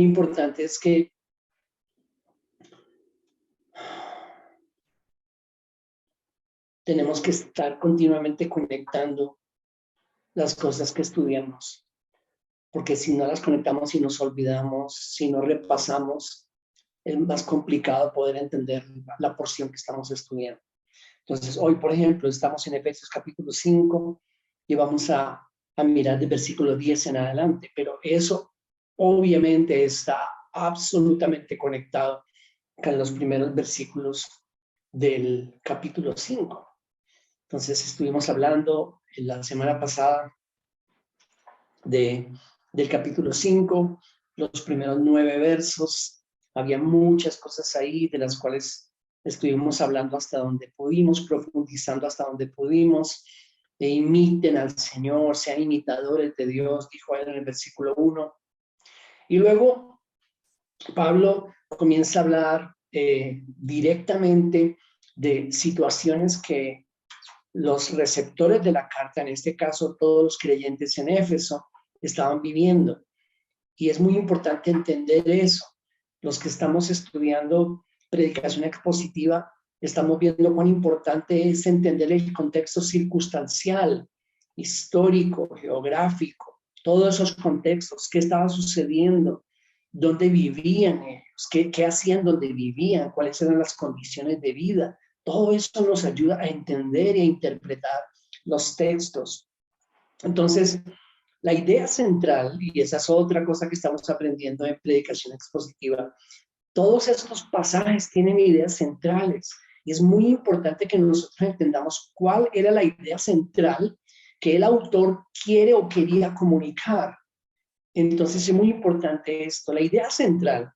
importante es que tenemos que estar continuamente conectando las cosas que estudiamos, porque si no las conectamos y nos olvidamos, si no repasamos, es más complicado poder entender la porción que estamos estudiando. Entonces, hoy, por ejemplo, estamos en Efesios capítulo 5 y vamos a mirar del versículo 10 en adelante, pero eso obviamente está absolutamente conectado con los primeros versículos del capítulo 5. Entonces, estuvimos hablando la semana pasada del capítulo 5, los primeros 9 versos. Había muchas cosas ahí de las cuales estuvimos hablando hasta donde pudimos, profundizando hasta donde pudimos. E imiten al Señor, sean imitadores de Dios, dijo él en el versículo 1. Y luego Pablo comienza a hablar directamente de situaciones que los receptores de la carta, en este caso todos los creyentes en Éfeso, estaban viviendo. Y es muy importante entender eso. Los que estamos estudiando predicación expositiva, estamos viendo cuán importante es entender el contexto circunstancial, histórico, geográfico, todos esos contextos, qué estaba sucediendo, dónde vivían ellos, qué hacían donde vivían, cuáles eran las condiciones de vida. Todo eso nos ayuda a entender e interpretar los textos. Entonces, la idea central, y esa es otra cosa que estamos aprendiendo en predicación expositiva, todos estos pasajes tienen ideas centrales y es muy importante que nosotros entendamos cuál era la idea central que el autor quiere o quería comunicar. Entonces es muy importante esto, la idea central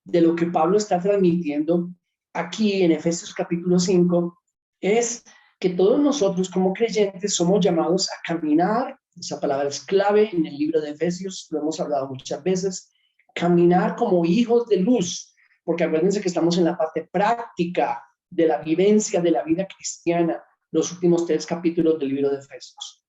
de lo que Pablo está transmitiendo aquí en Efesios capítulo 5 es que todos nosotros como creyentes somos llamados a caminar. Esa palabra es clave en el libro de Efesios, lo hemos hablado muchas veces, caminar como hijos de luz, porque acuérdense que estamos en la parte práctica de la vivencia de la vida cristiana, los últimos 3 capítulos del libro de Efesios.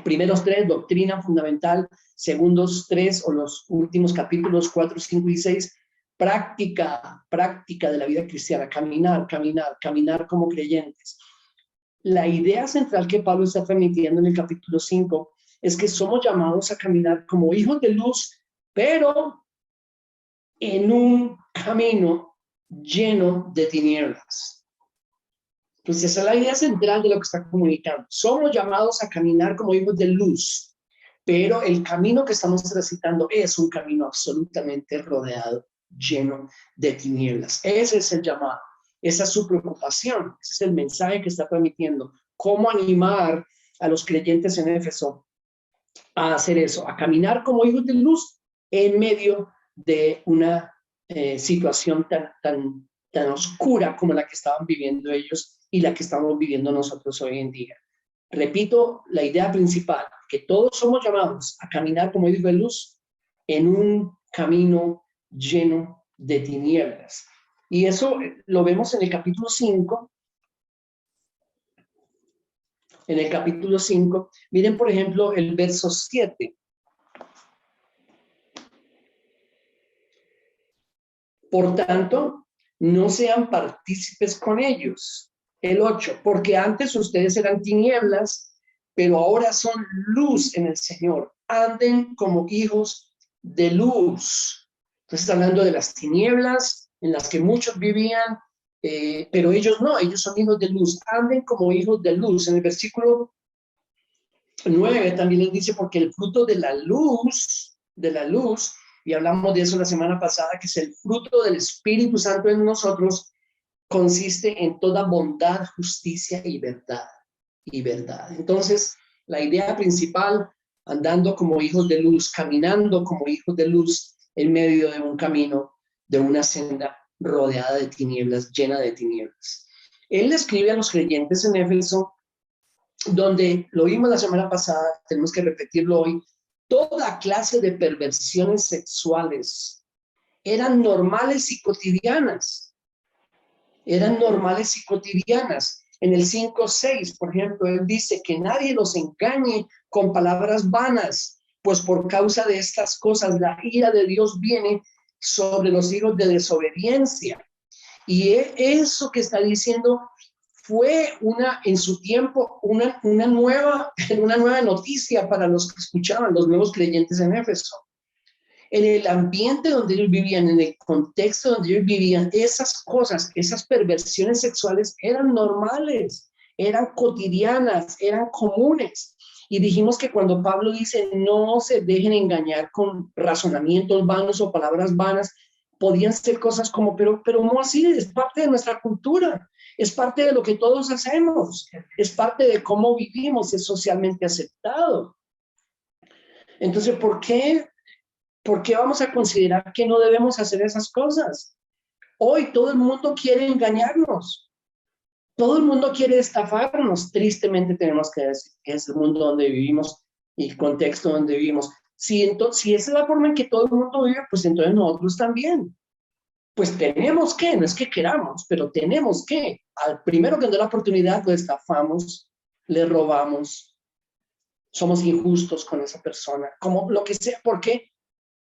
Primeros 3, doctrina fundamental, segundos 3 o los últimos capítulos 4, 5 y 6, práctica de la vida cristiana, caminar como creyentes. La idea central que Pablo está transmitiendo en el capítulo 5 es que somos llamados a caminar como hijos de luz, pero en un camino lleno de tinieblas. Entonces esa es la idea central de lo que está comunicando. Somos llamados a caminar como hijos de luz, pero el camino que estamos transitando es un camino absolutamente rodeado, lleno de tinieblas. Ese es el llamado. Esa es su preocupación, ese es el mensaje que está transmitiendo. ¿Cómo animar a los creyentes en Éfeso a hacer eso? A caminar como hijos de luz en medio de una situación tan oscura como la que estaban viviendo ellos y la que estamos viviendo nosotros hoy en día. Repito, la idea principal, que todos somos llamados a caminar como hijos de luz en un camino lleno de tinieblas. Y eso lo vemos en el capítulo 5. En el capítulo 5, miren por ejemplo el verso 7. Por tanto, no sean partícipes con ellos. El 8, porque antes ustedes eran tinieblas, pero ahora son luz en el Señor. Anden como hijos de luz. Entonces está hablando de las tinieblas en las que muchos vivían, pero ellos no, ellos son hijos de luz. Anden como hijos de luz. En el versículo 9 también les dice, porque el fruto de la luz, y hablamos de eso la semana pasada, que es el fruto del Espíritu Santo en nosotros, consiste en toda bondad, justicia y verdad. Entonces, la idea principal, andando como hijos de luz, caminando como hijos de luz en medio de un camino, de una senda rodeada de tinieblas, llena de tinieblas. Él escribe a los creyentes en Éfeso, donde lo vimos la semana pasada, tenemos que repetirlo hoy, toda clase de perversiones sexuales eran normales y cotidianas. En el 5:6, por ejemplo, él dice que nadie los engañe con palabras vanas, pues por causa de estas cosas la ira de Dios viene sobre los hijos de desobediencia. Y eso que está diciendo fue en su tiempo una nueva noticia para los que escuchaban, los nuevos creyentes en Éfeso. En el ambiente donde ellos vivían, en el contexto donde ellos vivían, esas cosas, esas perversiones sexuales eran normales, eran cotidianas, eran comunes. Y dijimos que cuando Pablo dice no se dejen engañar con razonamientos vanos o palabras vanas, podían ser cosas como, pero no así, es parte de nuestra cultura, es parte de lo que todos hacemos, es parte de cómo vivimos, es socialmente aceptado. Entonces, ¿por qué vamos a considerar que no debemos hacer esas cosas? Hoy todo el mundo quiere engañarnos, todo el mundo quiere estafarnos. Tristemente tenemos que decir que es el mundo donde vivimos y el contexto donde vivimos. Si esa es la forma en que todo el mundo vive, pues entonces nosotros también. Pues tenemos que, no es que queramos, pero tenemos que. Al primero que nos da la oportunidad, lo estafamos, le robamos, somos injustos con esa persona, como lo que sea. ¿Por qué?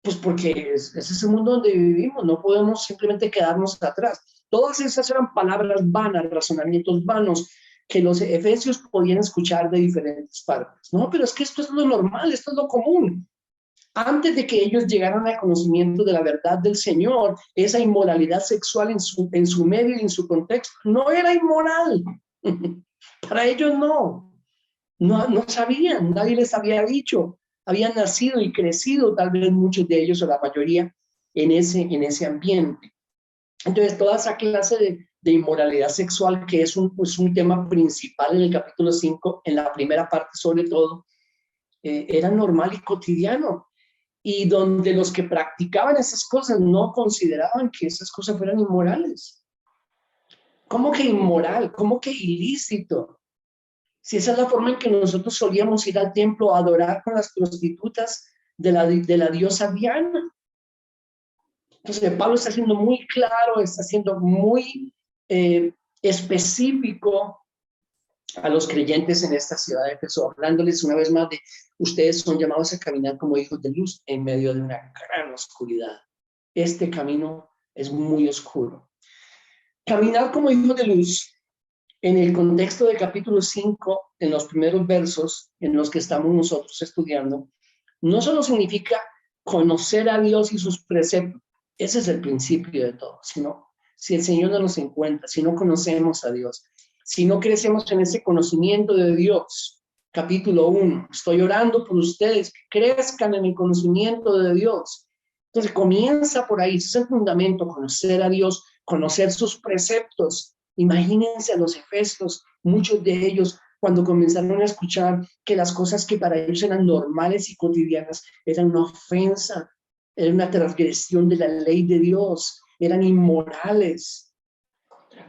Pues porque ese es el mundo donde vivimos, no podemos simplemente quedarnos atrás. Todas esas eran palabras vanas, razonamientos vanos, que los efesios podían escuchar de diferentes partes. No, pero es que esto es lo normal, esto es lo común. Antes de que ellos llegaran al conocimiento de la verdad del Señor, esa inmoralidad sexual en su medio y en su contexto no era inmoral. Para ellos no sabían, nadie les había dicho. Habían nacido y crecido, tal vez muchos de ellos o la mayoría, en ese ambiente. Entonces, toda esa clase de inmoralidad sexual, que es un tema principal en el capítulo 5, en la primera parte sobre todo, era normal y cotidiano. Y donde los que practicaban esas cosas no consideraban que esas cosas fueran inmorales. ¿Cómo que inmoral? ¿Cómo que ilícito? Si esa es la forma en que nosotros solíamos ir al templo a adorar con las prostitutas de la diosa Diana. Entonces, Pablo está siendo muy claro, está siendo muy específico a los creyentes en esta ciudad de Éfeso, hablándoles una vez más de ustedes son llamados a caminar como hijos de luz en medio de una gran oscuridad. Este camino es muy oscuro. Caminar como hijos de luz en el contexto del capítulo 5, en los primeros versos en los que estamos nosotros estudiando, no solo significa conocer a Dios y sus preceptos, ese es el principio de todo, sino si el Señor no nos encuentra, si no conocemos a Dios, si no crecemos en ese conocimiento de Dios. Capítulo 1, estoy orando por ustedes, que crezcan en el conocimiento de Dios. Entonces comienza por ahí, ese es el fundamento, conocer a Dios, conocer sus preceptos. Imagínense a los efesios, muchos de ellos cuando comenzaron a escuchar que las cosas que para ellos eran normales y cotidianas eran una ofensa, era una transgresión de la ley de Dios, eran inmorales.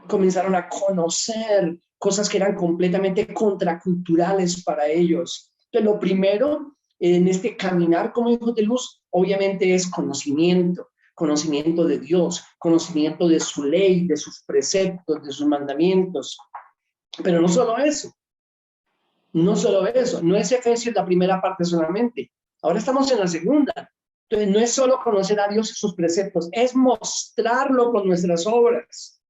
Comenzaron a conocer cosas que eran completamente contraculturales para ellos. Entonces, lo primero en este caminar como hijos de luz, obviamente es conocimiento de Dios, conocimiento de su ley, de sus preceptos, de sus mandamientos. Pero no solo eso, no es Efesios la primera parte solamente. Ahora estamos en la segunda. Entonces, no es solo conocer a Dios y sus preceptos, es mostrarlo con nuestras obras,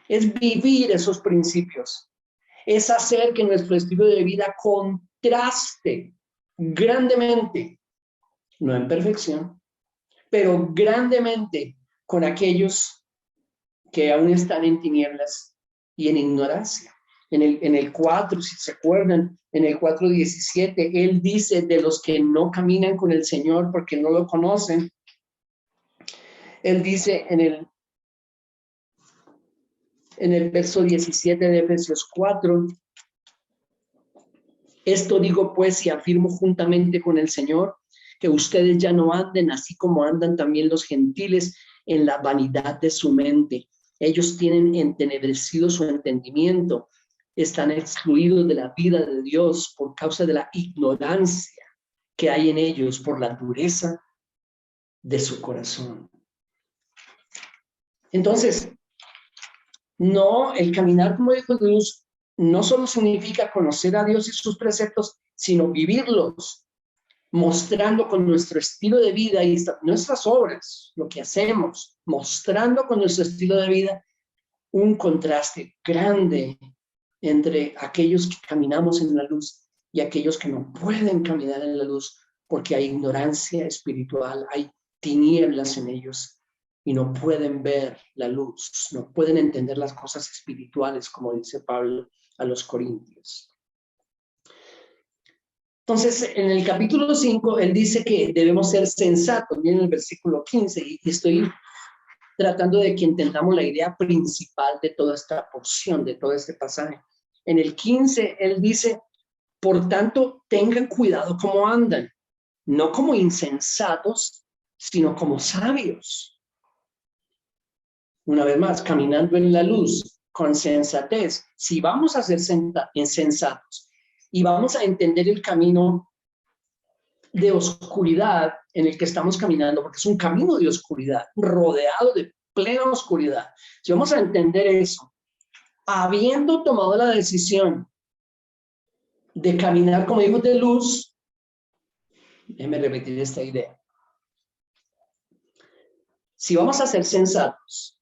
es vivir esos principios, es hacer que nuestro estilo de vida contraste grandemente, no en perfección, pero grandemente con aquellos que aún están en tinieblas y en ignorancia. En el 4, si se acuerdan, en el 4:17, él dice de los que no caminan con el Señor porque no lo conocen. Él dice en el verso 17 de Efesios 4, esto digo pues y afirmo juntamente con el Señor, que ustedes ya no anden así como andan también los gentiles en la vanidad de su mente. Ellos tienen entenebrecido su entendimiento, están excluidos de la vida de Dios por causa de la ignorancia que hay en ellos por la dureza de su corazón. Entonces, no, el caminar como hijos de Dios no solo significa conocer a Dios y sus preceptos, sino vivirlos. mostrando con nuestro estilo de vida y nuestras obras, lo que hacemos, mostrando con nuestro estilo de vida un contraste grande entre aquellos que caminamos en la luz y aquellos que no pueden caminar en la luz porque hay ignorancia espiritual, hay tinieblas en ellos y no pueden ver la luz, no pueden entender las cosas espirituales, como dice Pablo a los Corintios. Entonces, en el capítulo 5, él dice que debemos ser sensatos. Miren el versículo 15, y estoy tratando de que entendamos la idea principal de toda esta porción, de todo este pasaje. En el 15, él dice, por tanto, tengan cuidado cómo andan, no como insensatos, sino como sabios. Una vez más, caminando en la luz, con sensatez. Si vamos a ser sensatos y vamos a entender el camino de oscuridad en el que estamos caminando, porque es un camino de oscuridad, rodeado de plena oscuridad. Si vamos a entender eso, habiendo tomado la decisión de caminar como hijos de luz, déjenme repetir esta idea. Si vamos a ser sensatos,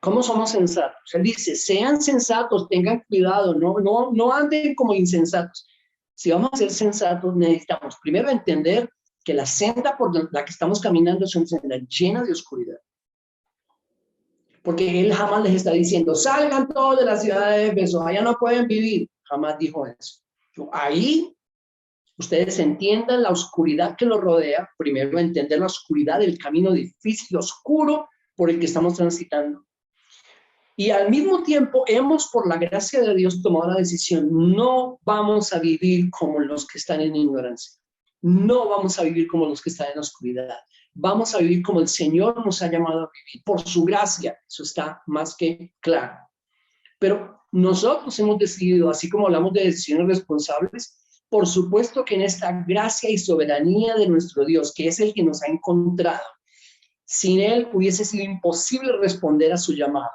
¿cómo somos sensatos? Él dice, sean sensatos, tengan cuidado, no anden como insensatos. Si vamos a ser sensatos, necesitamos primero entender que la senda por la que estamos caminando es una senda llena de oscuridad. Porque él jamás les está diciendo, salgan todos de la ciudad de Éfeso, allá no pueden vivir. Jamás dijo eso. Ahí ustedes entiendan la oscuridad que los rodea, primero entender la oscuridad del camino difícil, oscuro por el que estamos transitando. Y al mismo tiempo hemos, por la gracia de Dios, tomado la decisión, no vamos a vivir como los que están en ignorancia. No vamos a vivir como los que están en oscuridad. Vamos a vivir como el Señor nos ha llamado a vivir, por su gracia. Eso está más que claro. Pero nosotros hemos decidido, así como hablamos de decisiones responsables, por supuesto que en esta gracia y soberanía de nuestro Dios, que es el que nos ha encontrado, sin Él hubiese sido imposible responder a su llamado.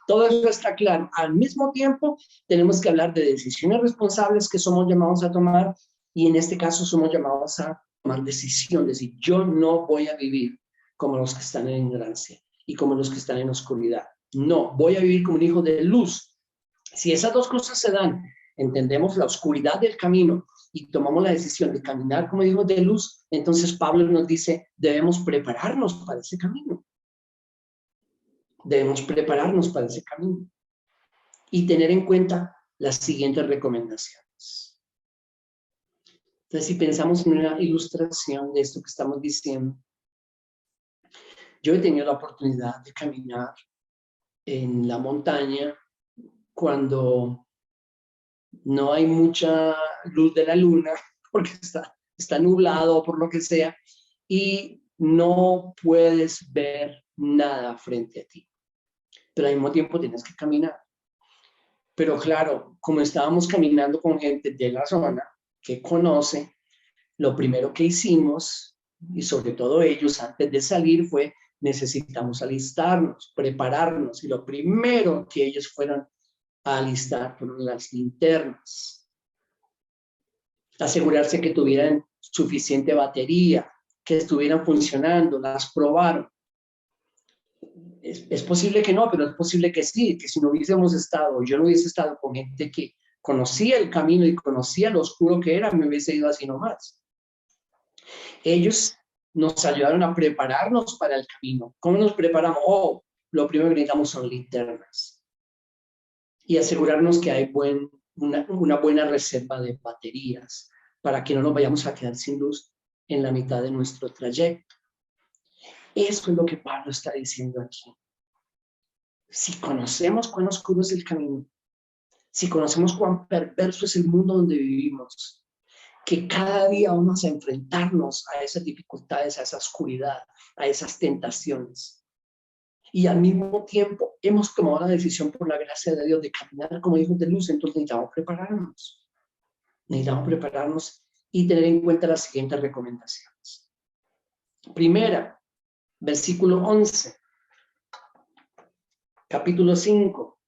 Todo eso está claro. Al mismo tiempo, tenemos que hablar de decisiones responsables que somos llamados a tomar, y en este caso somos llamados a tomar decisiones. Decir, yo no voy a vivir como los que están en ignorancia y como los que están en oscuridad. No, voy a vivir como un hijo de luz. Si esas dos cosas se dan, entendemos la oscuridad del camino y tomamos la decisión de caminar como hijos de luz, entonces Pablo nos dice, debemos prepararnos para ese camino. Debemos prepararnos para ese camino y tener en cuenta las siguientes recomendaciones. Entonces, si pensamos en una ilustración de esto que estamos diciendo, yo he tenido la oportunidad de caminar en la montaña cuando no hay mucha luz de la luna, porque está nublado o por lo que sea, y no puedes ver nada frente a ti. Pero al mismo tiempo tienes que caminar. Pero claro, como estábamos caminando con gente de la zona que conoce, lo primero que hicimos, y sobre todo ellos antes de salir, fue necesitamos alistarnos, prepararnos. Y lo primero que ellos fueron a alistar fueron las linternas. Asegurarse que tuvieran suficiente batería, que estuvieran funcionando, las probaron. Es posible que no, pero es posible que sí, que si no hubiésemos estado, yo no hubiese estado con gente que conocía el camino y conocía lo oscuro que era, me hubiese ido así nomás. Ellos nos ayudaron a prepararnos para el camino. ¿Cómo nos preparamos? Lo primero que necesitamos son linternas. Y asegurarnos que hay una buena reserva de baterías para que no nos vayamos a quedar sin luz en la mitad de nuestro trayecto. Eso es lo que Pablo está diciendo aquí. Si conocemos cuán oscuro es el camino, si conocemos cuán perverso es el mundo donde vivimos, que cada día vamos a enfrentarnos a esas dificultades, a esa oscuridad, a esas tentaciones. Y al mismo tiempo hemos tomado la decisión por la gracia de Dios de caminar como hijos de luz, entonces necesitamos prepararnos. Necesitamos prepararnos y tener en cuenta las siguientes recomendaciones. Primera, versículo 11. Capítulo 5.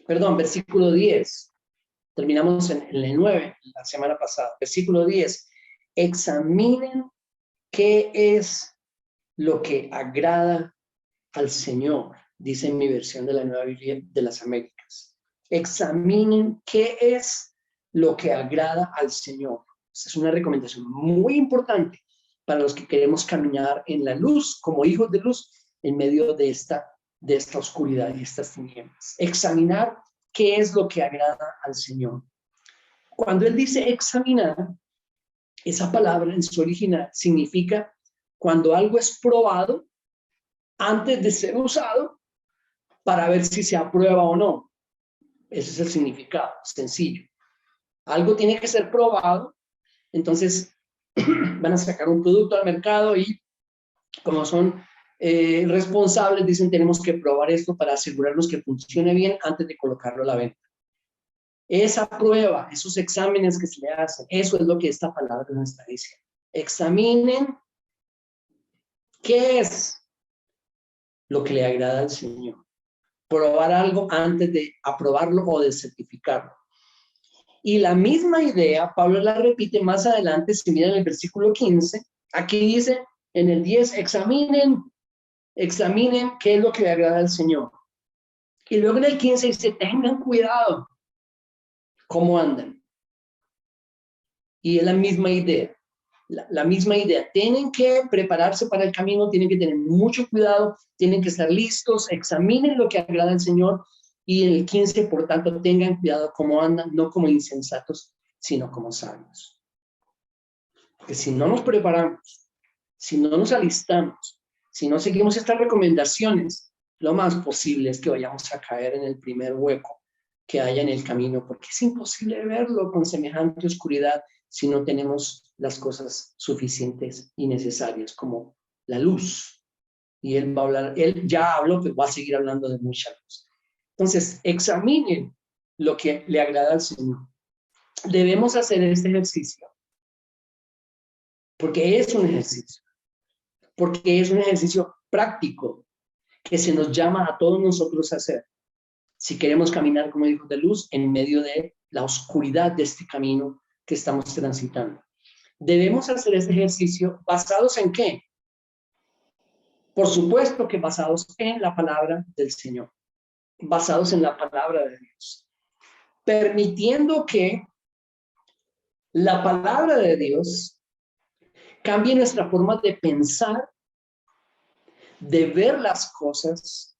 Perdón, versículo 10. Terminamos en el 9, la semana pasada. Versículo 10. Examinen qué es lo que agrada al Señor, dice en mi versión de la Nueva Biblia de las Américas. Examinen qué es lo que agrada al Señor. Esta es una recomendación muy importante para los que queremos caminar en la luz, como hijos de luz, en medio de esta oscuridad y estas tinieblas. Examinar qué es lo que agrada al Señor. Cuando él dice examinar, esa palabra en su original significa cuando algo es probado antes de ser usado para ver si se aprueba o no. Ese es el significado, sencillo. Algo tiene que ser probado, entonces van a sacar un producto al mercado y como son responsables, dicen tenemos que probar esto para asegurarnos que funcione bien antes de colocarlo a la venta. Esa prueba, esos exámenes que se le hacen, eso es lo que esta palabra nos está diciendo. Examinen qué es lo que le agrada al Señor. Probar algo antes de aprobarlo o de certificarlo. Y la misma idea, Pablo la repite más adelante, si miran el versículo 15, aquí dice en el 10, examinen qué es lo que le agrada al Señor. Y luego en el 15 dice, tengan cuidado cómo andan. Y es la misma idea. La misma idea. Tienen que prepararse para el camino, tienen que tener mucho cuidado, tienen que estar listos, examinen lo que agrada al Señor. Y en el 15, por tanto, tengan cuidado cómo andan, no como insensatos, sino como sabios. Porque si no nos preparamos, si no nos alistamos, si no seguimos estas recomendaciones, lo más posible es que vayamos a caer en el primer hueco que haya en el camino, porque es imposible verlo con semejante oscuridad si no tenemos las cosas suficientes y necesarias como la luz. Y él va a hablar, él ya habló, pero va a seguir hablando de mucha luz. Entonces, examinen lo que le agrada al Señor. Debemos hacer este ejercicio porque es un ejercicio, porque es un ejercicio práctico que se nos llama a todos nosotros a hacer. Si queremos caminar como hijos de luz en medio de la oscuridad de este camino que estamos transitando. Debemos hacer este ejercicio basados en ¿qué? Por supuesto que basados en la palabra del Señor, basados en la palabra de Dios, permitiendo que la palabra de Dios cambie nuestra forma de pensar, de ver las cosas,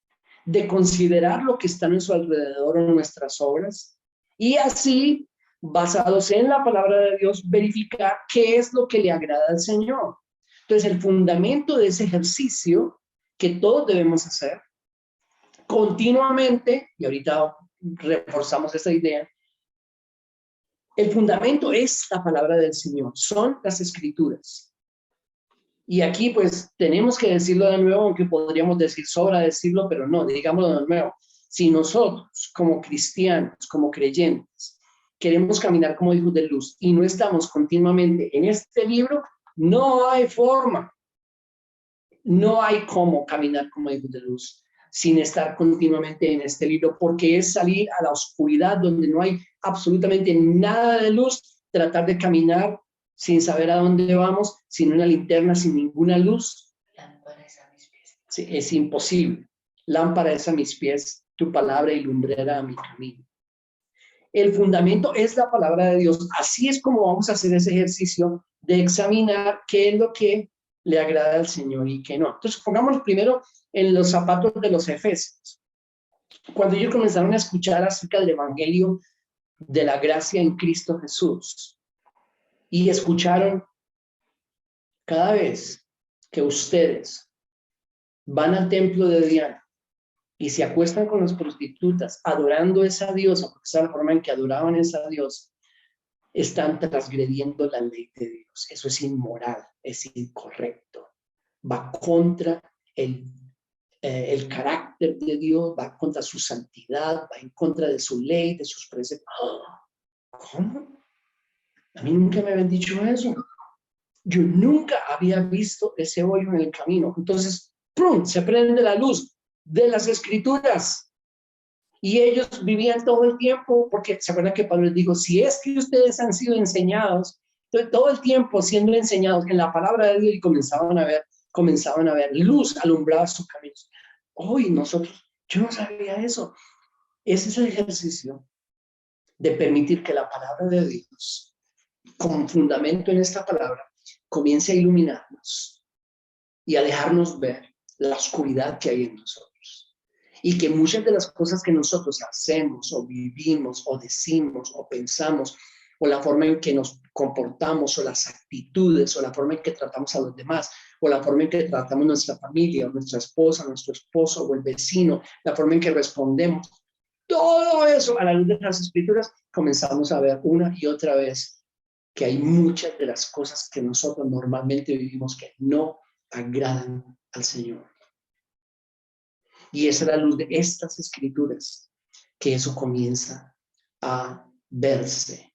de considerar lo que está en su alrededor en nuestras obras, y así, basados en la palabra de Dios, verificar qué es lo que le agrada al Señor. Entonces, el fundamento de ese ejercicio que todos debemos hacer continuamente, y ahorita reforzamos esa idea, el fundamento es la palabra del Señor, son las Escrituras. Y aquí pues tenemos que decirlo de nuevo, aunque podríamos decir sobra decirlo, pero no, digámoslo de nuevo. Si nosotros como cristianos, como creyentes, queremos caminar como hijos de luz y no estamos continuamente en este libro, no hay forma, no hay cómo caminar como hijos de luz sin estar continuamente en este libro, porque es salir a la oscuridad donde no hay absolutamente nada de luz, tratar de caminar sin saber a dónde vamos, sin una linterna, sin ninguna luz. Lámpara es a mis pies. Sí, es imposible. Lámpara es a mis pies, tu palabra y lumbrera a mi camino. El fundamento es la palabra de Dios. Así es como vamos a hacer ese ejercicio de examinar qué es lo que le agrada al Señor y qué no. Entonces, pongámonos primero en los zapatos de los efesios. Cuando ellos comenzaron a escuchar acerca del evangelio de la gracia en Cristo Jesús y escucharon cada vez que ustedes van al templo de Diana y se acuestan con las prostitutas adorando a esa diosa, porque esa es la forma en que adoraban a esa diosa, están transgrediendo la ley de Dios. Eso es inmoral, es incorrecto. Va contra el carácter de Dios, va contra su santidad, va en contra de su ley, de sus preceptos. ¿Cómo? A mí nunca me habían dicho eso. Yo nunca había visto ese hoyo en el camino. Entonces, ¡prum!, se prende la luz de las Escrituras. Y ellos vivían todo el tiempo, porque se acuerdan que Pablo les dijo, si es que ustedes han sido enseñados, todo el tiempo siendo enseñados en la palabra de Dios y comenzaban a ver luz alumbraba sus caminos. Hoy nosotros, yo no sabía eso. Ese es el ejercicio de permitir que la palabra de Dios, con fundamento en esta palabra, comience a iluminarnos y a dejarnos ver la oscuridad que hay en nosotros. Y que muchas de las cosas que nosotros hacemos o vivimos o decimos o pensamos o la forma en que nos comportamos o las actitudes o la forma en que tratamos a los demás o la forma en que tratamos nuestra familia o nuestra esposa, nuestro esposo o el vecino, la forma en que respondemos, todo eso a la luz de las escrituras comenzamos a ver una y otra vez que hay muchas de las cosas que nosotros normalmente vivimos que no agradan al Señor. Y es a la luz de estas escrituras que eso comienza a verse,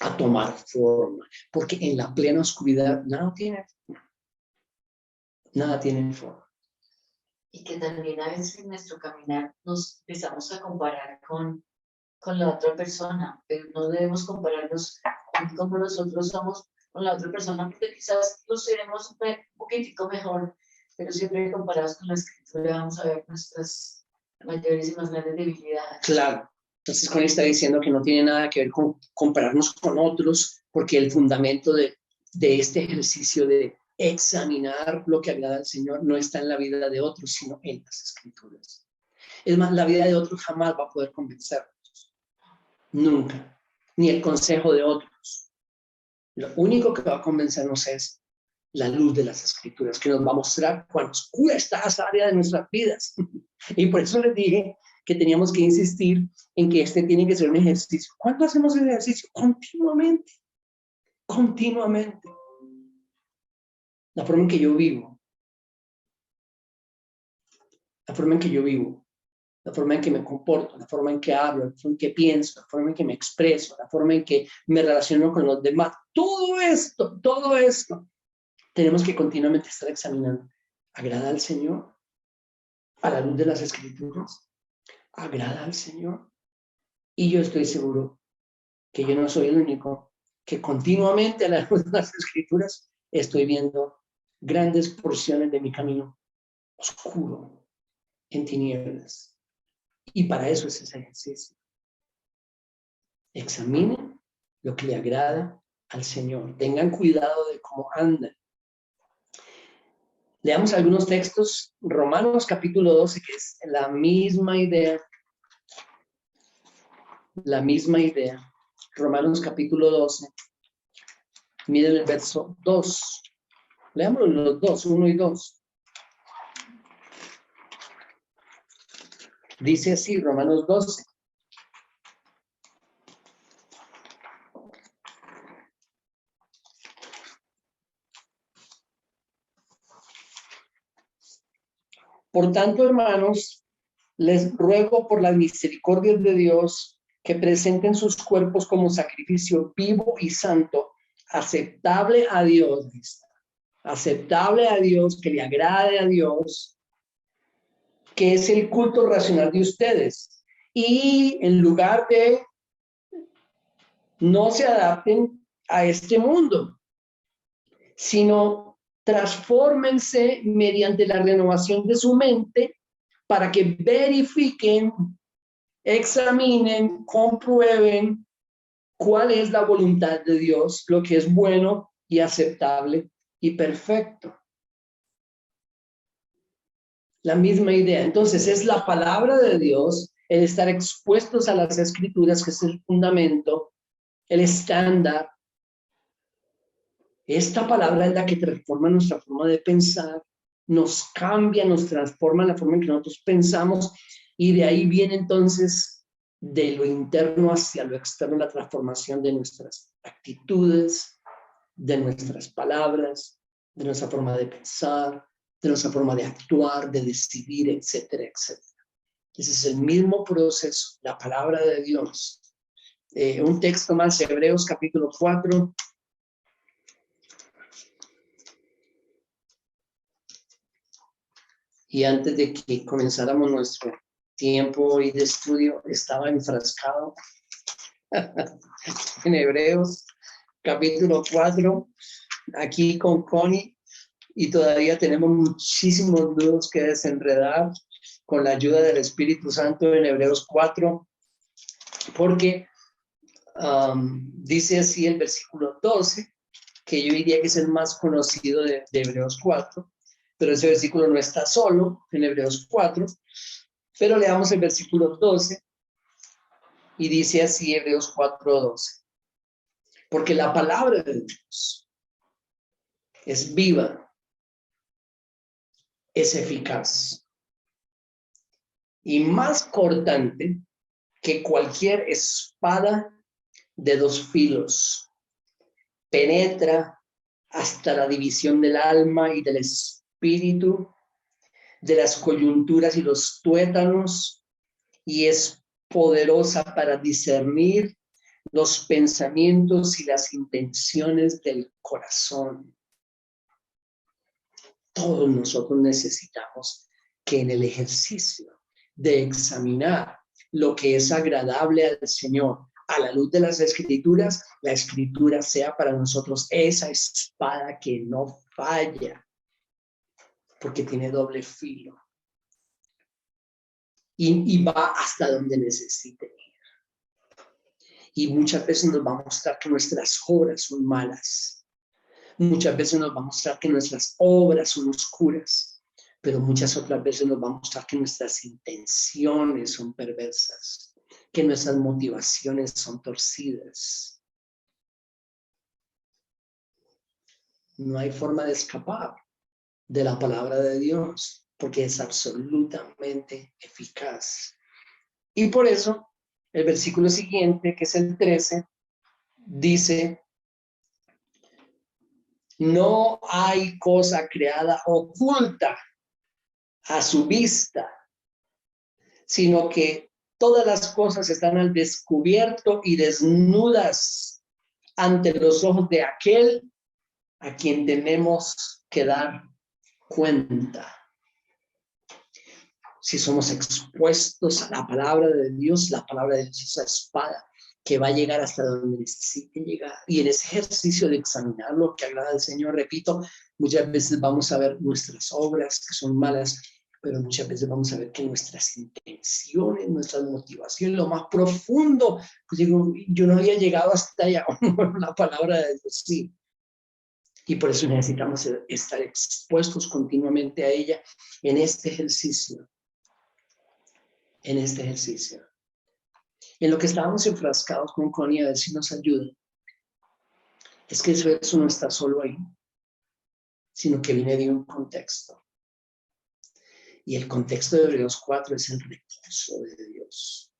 a tomar forma, porque en la plena oscuridad nada tiene forma. Y que también a veces en nuestro caminar nos empezamos a comparar con la otra persona, pero no debemos compararnos como nosotros somos con la otra persona, porque quizás lo seremos un poquitico mejor, pero siempre comparados con la escritura vamos a ver nuestras mayores y más grandes debilidades. Claro. Entonces, Connie está diciendo que no tiene nada que ver con compararnos con otros, porque el fundamento de este ejercicio de examinar lo que agrada al Señor no está en la vida de otros, sino en las escrituras. Es más, la vida de otros jamás va a poder convencernos. Nunca. Ni el consejo de otros. Lo único que va a convencernos es la luz de las escrituras, que nos va a mostrar cuán oscura está esa área de nuestras vidas. Y por eso les dije que teníamos que insistir en que este tiene que ser un ejercicio. ¿Cuánto hacemos el ejercicio? Continuamente. Continuamente. La forma en que yo vivo. La forma en que yo vivo. La forma en que me comporto, la forma en que hablo, la forma en que pienso, la forma en que me expreso, la forma en que me relaciono con los demás. Todo esto, tenemos que continuamente estar examinando. ¿Agrada al Señor? A la luz de las escrituras. ¿Agrada al Señor? Y yo estoy seguro que yo no soy el único, que continuamente a la luz de las escrituras estoy viendo grandes porciones de mi camino oscuro, en tinieblas. Y para eso es ese ejercicio. Examinen lo que le agrada al Señor. Tengan cuidado de cómo andan. Leamos algunos textos. Romanos capítulo 12, que es la misma idea. La misma idea. Romanos capítulo 12. Miren el verso 2. Leamos los dos, 1 y 2. Dice así, Romanos 12. Por tanto, hermanos, les ruego por las misericordias de Dios que presenten sus cuerpos como sacrificio vivo y santo, aceptable a Dios, aceptable a Dios, que le agrade a Dios, que es el culto racional de ustedes. Y en lugar de no se adapten a este mundo, sino transfórmense mediante la renovación de su mente para que verifiquen, examinen, comprueben cuál es la voluntad de Dios, lo que es bueno y aceptable y perfecto. La misma idea. Entonces, es la palabra de Dios, el estar expuestos a las escrituras, que es el fundamento, el estándar. Esta palabra es la que transforma nuestra forma de pensar, nos cambia, nos transforma la forma en que nosotros pensamos, y de ahí viene entonces de lo interno hacia lo externo la transformación de nuestras actitudes, de nuestras palabras, de nuestra forma de pensar, de nuestra forma de actuar, de decidir, etcétera, etcétera. Ese es el mismo proceso, la palabra de Dios. Un texto más, Hebreos capítulo 4. Y antes de que comenzáramos tiempo y de estudio estaba enfrascado en Hebreos capítulo 4, aquí con Connie, y todavía tenemos muchísimos nudos que desenredar con la ayuda del Espíritu Santo en Hebreos 4, porque dice así el versículo 12, que yo diría que es el más conocido de Hebreos 4, pero ese versículo no está solo en Hebreos 4, pero leamos el versículo 12 y dice así Hebreos 4:12, porque la palabra de Dios es viva, es eficaz y más cortante que cualquier espada de dos filos, penetra hasta la división del alma y del espíritu, de las coyunturas y los tuétanos, y es poderosa para discernir los pensamientos y las intenciones del corazón. Todos nosotros necesitamos que en el ejercicio de examinar lo que es agradable al Señor, a la luz de las Escrituras, la Escritura sea para nosotros esa espada que no falla, porque tiene doble filo y va hasta donde necesite ir. Y muchas veces nos va a mostrar que nuestras obras son malas. Muchas veces nos va a mostrar que nuestras obras son oscuras, pero muchas otras veces nos va a mostrar que nuestras intenciones son perversas, que nuestras motivaciones son torcidas. No hay forma de escapar de la palabra de Dios, porque es absolutamente eficaz. Y por eso, el versículo siguiente, que es el 13, dice: no hay cosa creada oculta a su vista, sino que todas las cosas están al descubierto y desnudas ante los ojos de aquel a quien tenemos que dar cuenta. Si somos expuestos a la palabra de Dios, la palabra de Dios es esa espada que va a llegar hasta donde necesite llegar. Y en ese ejercicio de examinar lo que agrada al Señor, repito, muchas veces vamos a ver nuestras obras que son malas, pero muchas veces vamos a ver que nuestras intenciones, nuestras motivaciones, lo más profundo, pues digo, yo no había llegado hasta allá, la palabra de Dios, sí. Y por eso necesitamos estar expuestos continuamente a ella en este ejercicio. En este ejercicio. En lo que estábamos enfrascados con Connie, a ver si nos ayuda, es que eso no está solo ahí, sino que viene de un contexto. Y el contexto de Hebreos 4 es el reposo de Dios.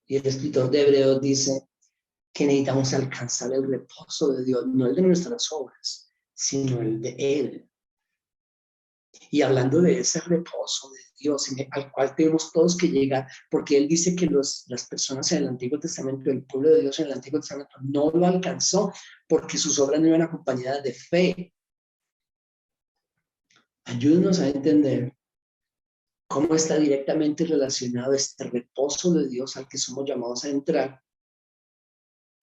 Y el escritor de Hebreos dice que necesitamos alcanzar el reposo de Dios, no el de nuestras obras, sino el de Él. Y hablando de ese reposo de Dios al cual tenemos todos que llegar, porque Él dice que las personas en el Antiguo Testamento, el pueblo de Dios en el Antiguo Testamento no lo alcanzó porque sus obras no iban acompañadas de fe. Ayúdenos a entender cómo está directamente relacionado este reposo de Dios al que somos llamados a entrar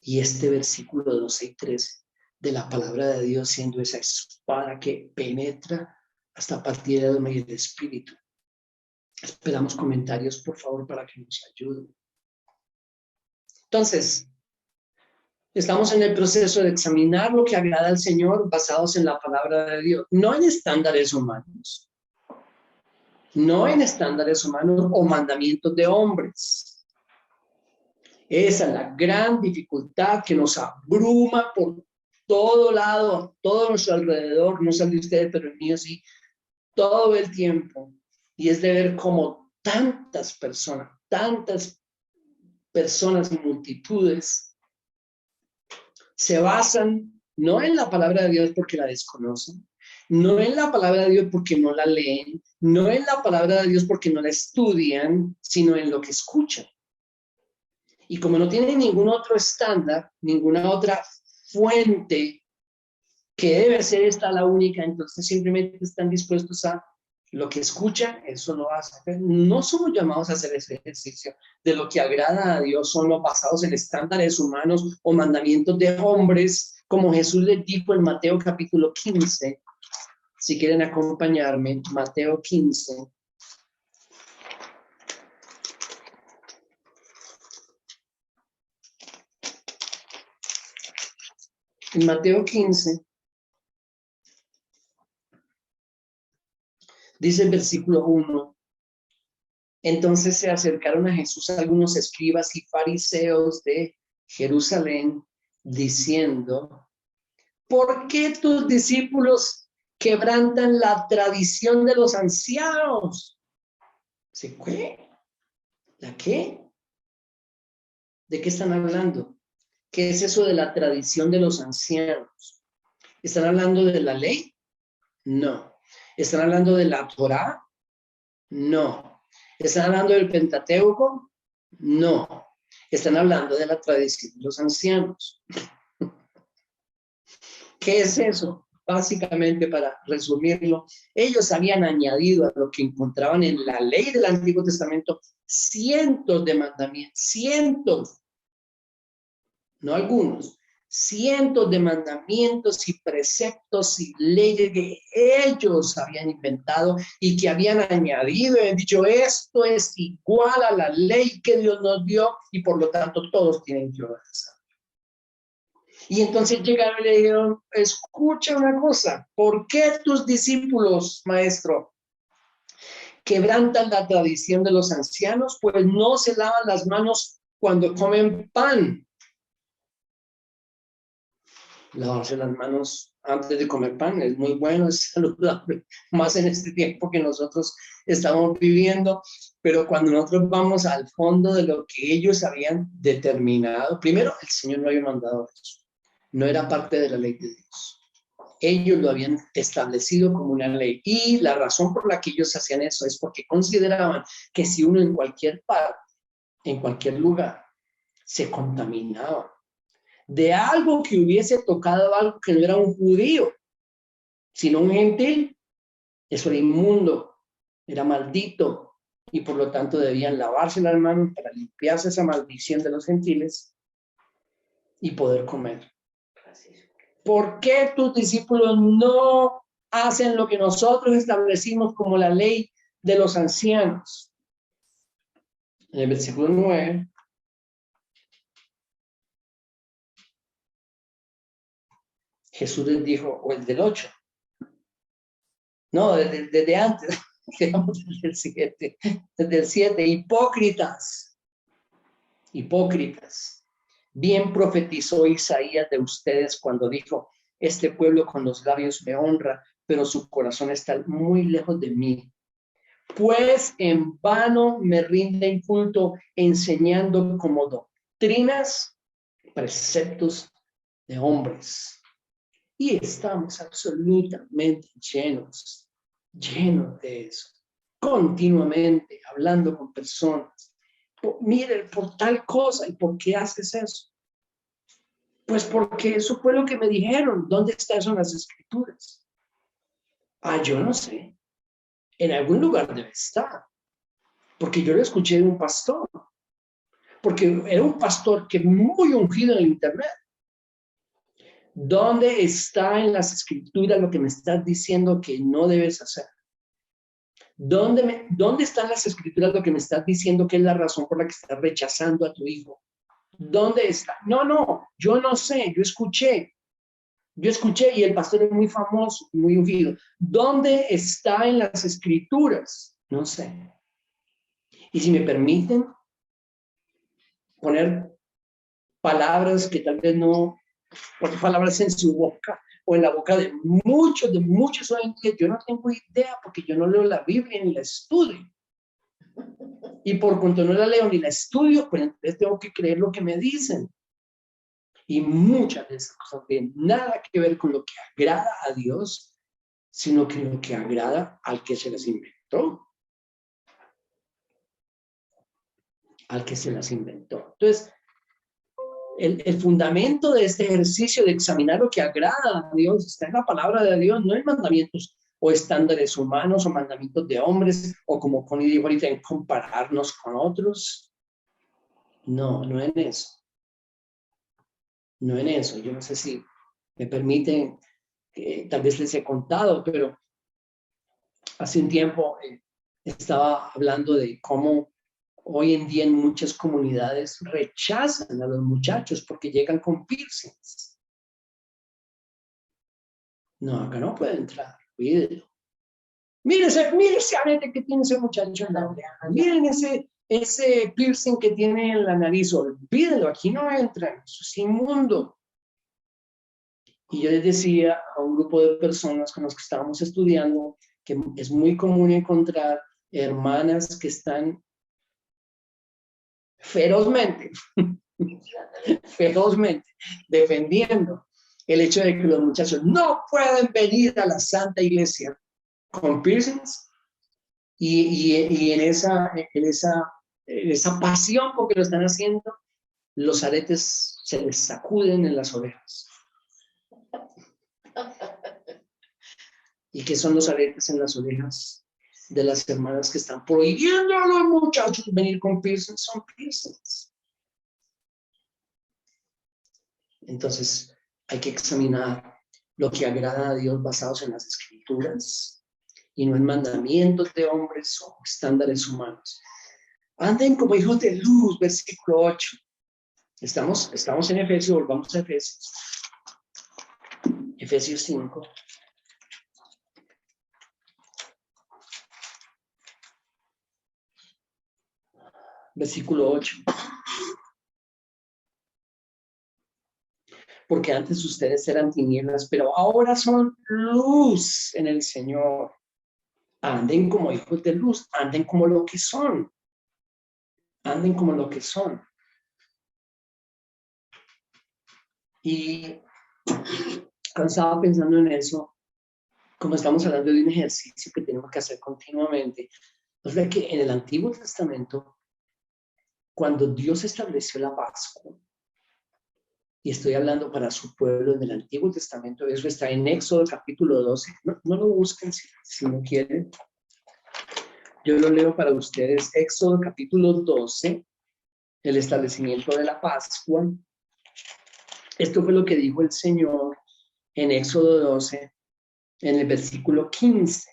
y este versículo 12 y 13 de la palabra de Dios siendo esa espada que penetra hasta partir del alma y del espíritu. Esperamos comentarios, por favor, para que nos ayuden. Entonces, estamos en el proceso de examinar lo que agrada al Señor basados en la palabra de Dios, no en estándares humanos, no en estándares humanos o mandamientos de hombres. Esa es la gran dificultad que nos abruma por todo lado, todo nuestro alrededor, no sé de ustedes, pero el mío sí, todo el tiempo. Y es de ver cómo tantas personas y multitudes se basan no en la palabra de Dios porque la desconocen, no en la palabra de Dios porque no la leen, no en la palabra de Dios porque no la estudian, sino en lo que escuchan. Y como no tienen ningún otro estándar, ninguna otra fuente que debe ser esta la única, entonces simplemente están dispuestos a Lo que escucha, eso lo hace. No somos llamados a hacer ese ejercicio de lo que agrada a Dios, solo basados en estándares humanos o mandamientos de hombres, como Jesús les dijo en Mateo capítulo 15. Si quieren acompañarme, Mateo 15. En Mateo 15, dice el versículo 1, entonces se acercaron a Jesús algunos escribas y fariseos de Jerusalén, diciendo, ¿por qué tus discípulos quebrantan la tradición de los ancianos? ¿Qué? ¿La qué? ¿De qué están hablando? ¿Qué es eso de la tradición de los ancianos? ¿Están hablando de la ley? No. ¿Están hablando de la Torá? No. ¿Están hablando del Pentateuco? No. Están hablando de la tradición de los ancianos. ¿Qué es eso? Básicamente, para resumirlo, ellos habían añadido a lo que encontraban en la ley del Antiguo Testamento cientos de mandamientos, cientos, no algunos, cientos de mandamientos y preceptos y leyes que ellos habían inventado y que habían añadido y habían dicho, esto es igual a la ley que Dios nos dio y por lo tanto todos tienen que obedecer. Y entonces llegaron y le dijeron, escucha una cosa, ¿por qué tus discípulos, maestro, quebrantan la tradición de los ancianos? Pues no se lavan las manos cuando comen pan. Lavarse las manos antes de comer pan es muy bueno, es saludable, más en este tiempo que nosotros estamos viviendo, pero cuando nosotros vamos al fondo de lo que ellos habían determinado, primero, el Señor no había mandado eso. No era parte de la ley de Dios. Ellos lo habían establecido como una ley. Y la razón por la que ellos hacían eso es porque consideraban que si uno en cualquier parte, en cualquier lugar, se contaminaba de algo que hubiese tocado algo que no era un judío, sino un gentil, eso era inmundo, era maldito, y por lo tanto debían lavarse las manos para limpiarse esa maldición de los gentiles y poder comer. ¿Por qué tus discípulos no hacen lo que nosotros establecimos como la ley de los ancianos? En el versículo 9, Jesús les dijo, o el del 8, no, desde antes, quedamos desde el 7, hipócritas, bien profetizó Isaías de ustedes cuando dijo, este pueblo con los labios me honra, pero su corazón está muy lejos de mí. Pues en vano me rinden culto enseñando como doctrinas, preceptos de hombres. Y estamos absolutamente llenos de eso. Continuamente hablando con personas. Mire, por tal cosa, ¿y por qué haces eso? Pues porque eso fue lo que me dijeron. ¿Dónde está eso en las escrituras? Yo no sé. En algún lugar debe estar. Porque yo lo escuché de un pastor. Porque era un pastor que muy ungido en el internet. ¿Dónde está en las escrituras lo que me estás diciendo que no debes hacer? ¿Dónde están las escrituras lo que me estás diciendo que es la razón por la que estás rechazando a tu hijo? ¿Dónde está? No, yo no sé, yo escuché y el pastor es muy famoso, muy ungido. ¿Dónde está en las escrituras? No sé. Y si me permiten poner palabras que tal vez no, palabras en su boca o en la boca de muchos hoy en día, yo no tengo idea porque yo no leo la Biblia ni la estudio. Y por cuanto no la leo ni la estudio, pues entonces tengo que creer lo que me dicen. Y muchas de esas cosas tienen nada que ver con lo que agrada a Dios, sino que lo que agrada al que se las inventó. Al que se las inventó. Entonces, el fundamento de este ejercicio de examinar lo que agrada a Dios está en la palabra de Dios, no en mandamientos o estándares humanos, o mandamientos de hombres, o como Connie dijo ahorita, en compararnos con otros. No, no en eso. No en eso. Yo no sé si me permiten, tal vez les he contado, pero hace un tiempo estaba hablando de cómo hoy en día en muchas comunidades rechazan a los muchachos porque llegan con piercings. No, acá no puede entrar, cuídelo. Mírese arete que tiene ese muchacho en la oreja. Miren ese piercing que tiene en la nariz. Olvídelo, aquí no entra, eso es inmundo. Y yo les decía a un grupo de personas con los que estábamos estudiando que es muy común encontrar hermanas que están ferozmente defendiendo el hecho de que los muchachos no pueden venir a la Santa Iglesia con piercings y en esa pasión porque lo están haciendo, los aretes se les sacuden en las orejas. ¿Y qué son los aretes en las orejas de las hermanas que están prohibiendo a los muchachos venir con piercings? Son piercings. Entonces, hay que examinar lo que agrada a Dios basados en las Escrituras y no en mandamientos de hombres o estándares humanos. Anden como hijos de luz, versículo 8. Estamos en Efesios, volvamos a Efesios. Efesios 5. Versículo 8. Porque antes ustedes eran tinieblas, pero ahora son luz en el Señor. Anden como hijos de luz, anden como lo que son. Anden como lo que son. Y cuando estaba pensando en eso, como estamos hablando de un ejercicio que tenemos que hacer continuamente, o sea que en el Antiguo Testamento, cuando Dios estableció la Pascua, y estoy hablando para su pueblo en el Antiguo Testamento, eso está en Éxodo capítulo 12, no lo busquen si no quieren, yo lo leo para ustedes, Éxodo capítulo 12, el establecimiento de la Pascua. Esto fue lo que dijo el Señor en Éxodo 12, en el versículo 15.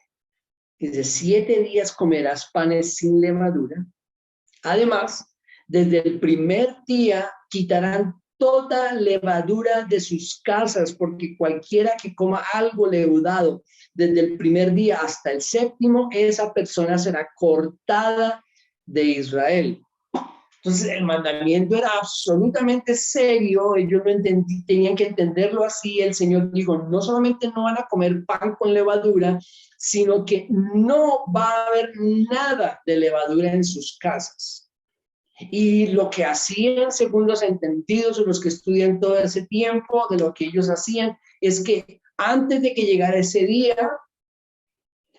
Dice, 7 días comerás panes sin levadura. Además, desde el primer día quitarán toda levadura de sus casas, porque cualquiera que coma algo leudado desde el primer día hasta el séptimo, esa persona será cortada de Israel. Entonces el mandamiento era absolutamente serio, ellos lo entendí, tenían que entenderlo así. El Señor dijo, no solamente no van a comer pan con levadura, sino que no va a haber nada de levadura en sus casas. Y lo que hacían, según los entendidos o los que estudian todo ese tiempo, de lo que ellos hacían, es que antes de que llegara ese día,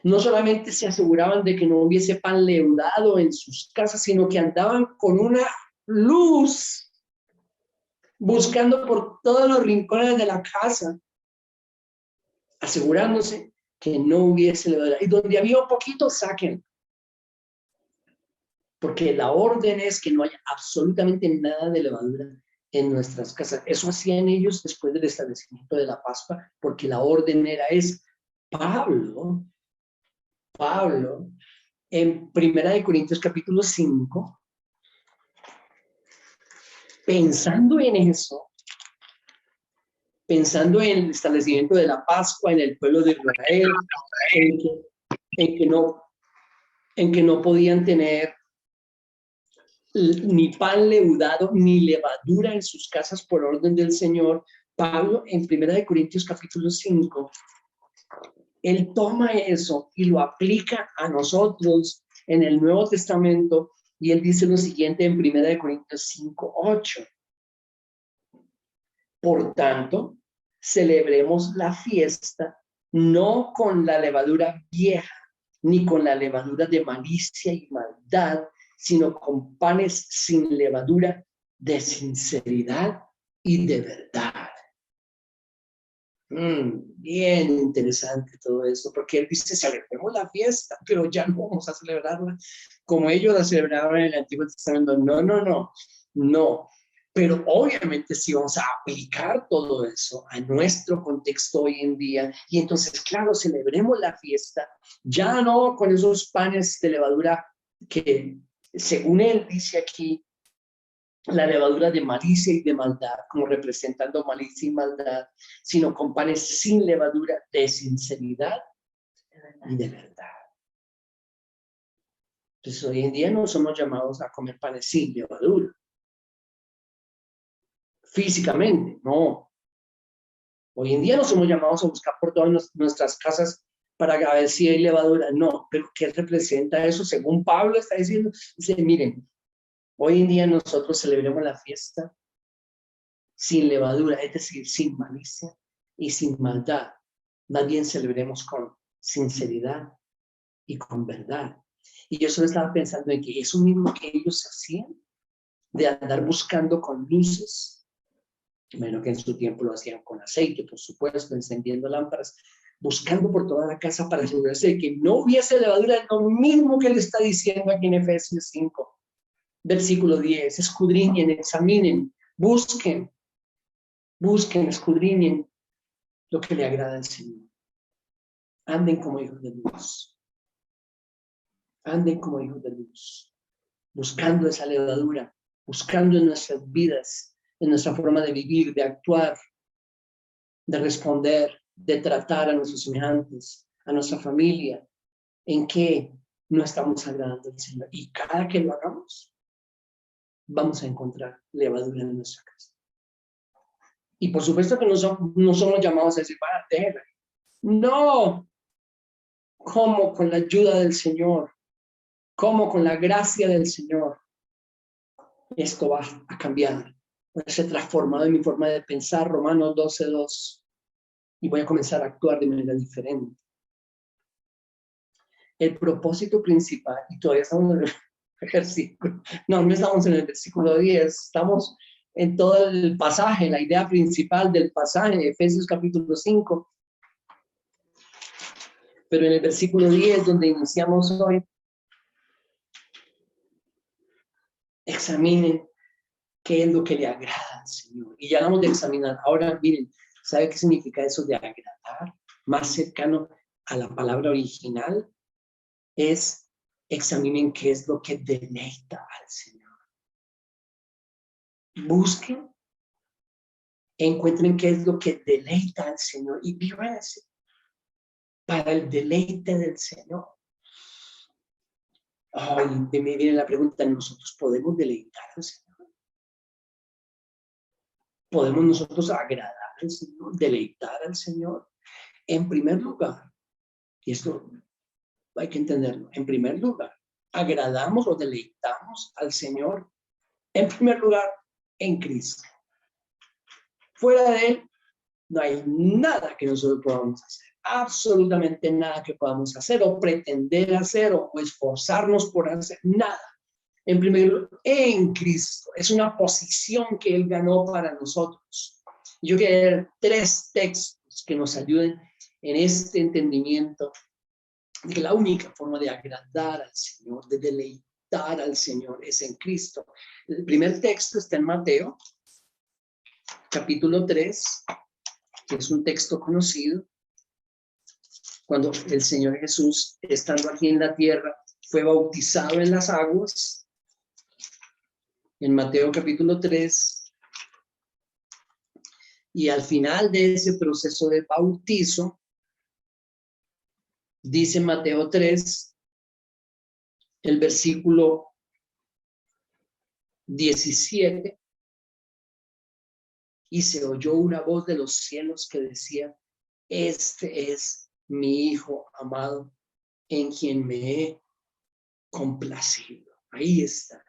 no solamente se aseguraban de que no hubiese pan leudado en sus casas, sino que andaban con una luz, buscando por todos los rincones de la casa, asegurándose que no hubiese levadura. Y donde había un poquito, saquen. Porque la orden es que no haya absolutamente nada de levadura en nuestras casas. Eso hacían ellos después del establecimiento de la Pascua, porque la orden es Pablo, en 1 Corintios capítulo 5, pensando en eso, pensando en el establecimiento de la Pascua, en el pueblo de Israel, en que no podían tener ni pan leudado, ni levadura en sus casas por orden del Señor, Pablo en 1 Corintios capítulo 5, él toma eso y lo aplica a nosotros en el Nuevo Testamento, y él dice lo siguiente en 1 Corintios 5, 8. Por tanto, celebremos la fiesta no con la levadura vieja, ni con la levadura de malicia y maldad, sino con panes sin levadura de sinceridad y de verdad. Bien interesante todo esto, porque él dice, celebremos la fiesta, pero ya no vamos a celebrarla como ellos la celebraban en el Antiguo Testamento. No, no, no, no. Pero obviamente sí vamos a aplicar todo eso a nuestro contexto hoy en día. Y entonces, claro, celebremos la fiesta, ya no con esos panes de levadura que, según él dice aquí, la levadura de malicia y de maldad, como representando malicia y maldad, sino con panes sin levadura, de sinceridad y de verdad. Entonces, hoy en día no somos llamados a comer panes sin levadura. Físicamente, no. Hoy en día no somos llamados a buscar por todas nuestras casas para ver si hay levadura. No, pero ¿qué representa eso? Según Pablo está diciendo, dice, miren, hoy en día nosotros celebremos la fiesta sin levadura, es decir, sin malicia y sin maldad. Más bien celebremos con sinceridad y con verdad. Y yo solo estaba pensando en que eso mismo que ellos hacían, de andar buscando con luces, menos que en su tiempo lo hacían con aceite, por supuesto, encendiendo lámparas, buscando por toda la casa para asegurarse de que no hubiese levadura, es lo mismo que le está diciendo aquí en Efesios 5, versículo 10, escudriñen, examinen, busquen, escudriñen lo que le agrada al Señor. Anden como hijos de luz. Anden como hijos de luz, buscando esa levadura, buscando en nuestras vidas, en nuestra forma de vivir, de actuar, de responder, de tratar a nuestros semejantes, a nuestra familia, en que no estamos agradando al Señor. Y cada que lo hagamos, vamos a encontrar levadura en nuestra casa. Y por supuesto que no somos llamados a decir, déjela. No, como con la ayuda del Señor, como con la gracia del Señor, esto va a cambiar, voy a ser transformado en mi forma de pensar, Romanos 12:2, y voy a comenzar a actuar de manera diferente. El propósito principal, y todavía estamos en el versículo, no estamos en el versículo 10, estamos en todo el pasaje, la idea principal del pasaje de Efesios capítulo 5, pero en el versículo 10, donde iniciamos hoy, examinen qué es lo que le agrada al Señor. Y ya hablamos de examinar. Ahora, miren, ¿sabe qué significa eso de agradar? Más cercano a la palabra original es examinen qué es lo que deleita al Señor. Busquen, encuentren qué es lo que deleita al Señor y vivan así para el deleite del Señor. Ay, me viene la pregunta, ¿nosotros podemos deleitar al Señor? ¿Podemos nosotros agradar al Señor, deleitar al Señor? En primer lugar, y esto hay que entenderlo, en primer lugar, agradamos o deleitamos al Señor, en primer lugar, en Cristo. Fuera de Él, no hay nada que nosotros podamos hacer, absolutamente nada que podamos hacer o pretender hacer o esforzarnos por hacer, nada. En primer lugar, en Cristo. Es una posición que Él ganó para nosotros. Yo quiero leer 3 textos que nos ayuden en este entendimiento de que la única forma de agradar al Señor, de deleitar al Señor, es en Cristo. El primer texto está en Mateo, capítulo 3, que es un texto conocido, cuando el Señor Jesús, estando aquí en la tierra, fue bautizado en las aguas. En Mateo capítulo 3, y al final de ese proceso de bautizo, dice Mateo 3, el versículo 17, y se oyó una voz de los cielos que decía, este es mi Hijo amado, en quien me he complacido. Ahí está,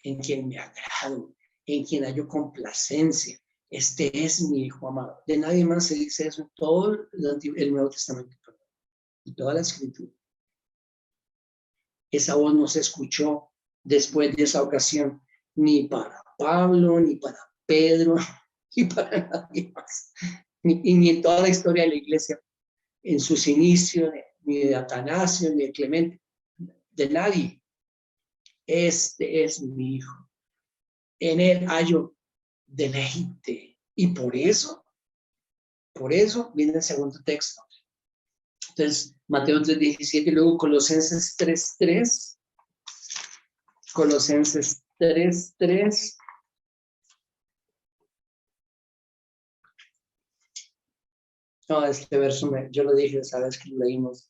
en quien me agrado, en quien hallo complacencia. Este es mi Hijo amado. De nadie más se dice eso en todo el Nuevo Testamento, en toda la Escritura. Esa voz no se escuchó después de esa ocasión, ni para Pablo, ni para Pedro, ni para nadie más. y ni en toda la historia de la iglesia, en sus inicios, ni de Atanasio, ni de Clemente, de nadie. Este es mi hijo. En él hallo deleite. Y por eso viene el segundo texto. Entonces, Mateo 3:17 y luego Colosenses 3:3. Colosenses 3:3. No, este verso yo lo dije esa vez que lo leímos.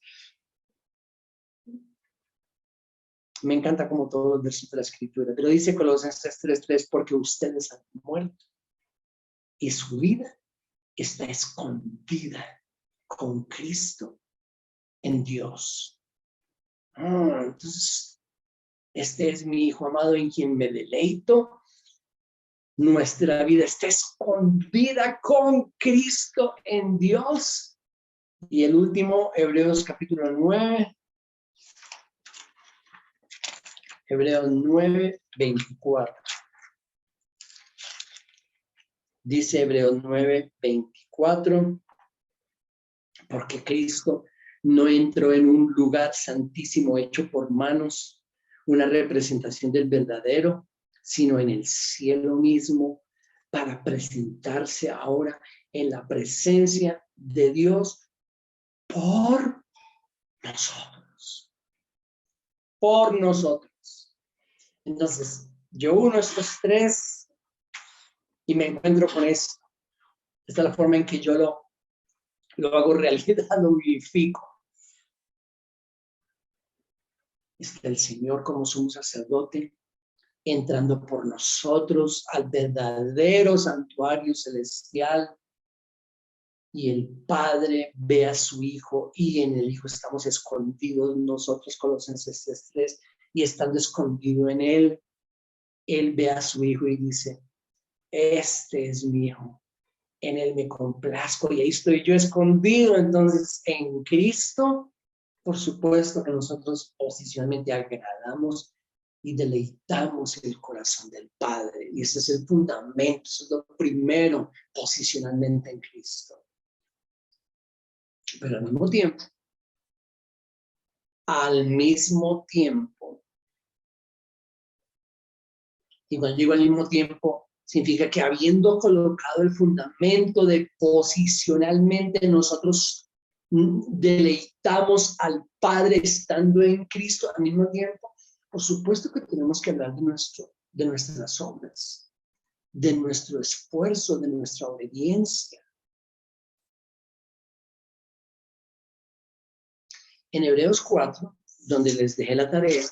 Me encanta como todos los versos de la Escritura. Pero dice Colosenses 3:3, porque ustedes han muerto y su vida está escondida con Cristo en Dios. Entonces, este es mi Hijo amado en quien me deleito. Nuestra vida está escondida con Cristo en Dios. Y el último, Hebreos capítulo 9. Hebreos 9:24. Dice Hebreos 9:24, porque Cristo no entró en un lugar santísimo hecho por manos, una representación del verdadero, sino en el cielo mismo, para presentarse ahora en la presencia de Dios por nosotros. Por nosotros. Entonces, yo uno estos tres y me encuentro con esto. Esta es la forma en que yo lo hago realidad, lo vivifico. Está el Señor como sumo sacerdote, entrando por nosotros al verdadero santuario celestial. Y el Padre ve a su Hijo y en el Hijo estamos escondidos nosotros, Colosenses 3:3, y estando escondido en Él, Él ve a su Hijo y dice, este es mi Hijo, en Él me complazco, y ahí estoy yo escondido. Entonces, en Cristo, por supuesto que nosotros posicionalmente agradamos y deleitamos el corazón del Padre, y ese es el fundamento, eso es lo primero, posicionalmente en Cristo. Pero al mismo tiempo, y cuando digo al mismo tiempo, significa que habiendo colocado el fundamento de posicionalmente, nosotros deleitamos al Padre estando en Cristo al mismo tiempo. Por supuesto que tenemos que hablar de nuestras obras, de nuestro esfuerzo, de nuestra obediencia. En Hebreos 4, donde les dejé la tarea,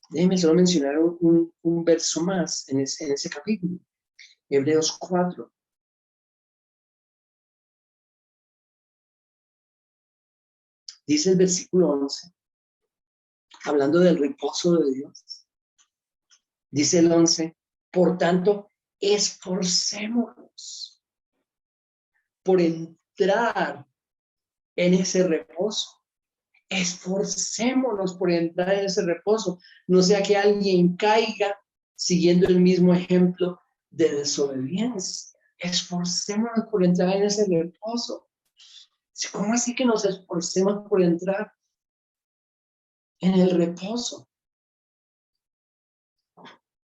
déjenme solo mencionar un verso más en ese capítulo. Hebreos 4. Dice el versículo 11, hablando del reposo de Dios. Dice el 11, por tanto, esforcémonos por entrar en ese reposo. Esforcémonos por entrar en ese reposo. No sea que alguien caiga siguiendo el mismo ejemplo de desobediencia. Esforcémonos por entrar en ese reposo. ¿Cómo así que nos esforcemos por entrar en el reposo?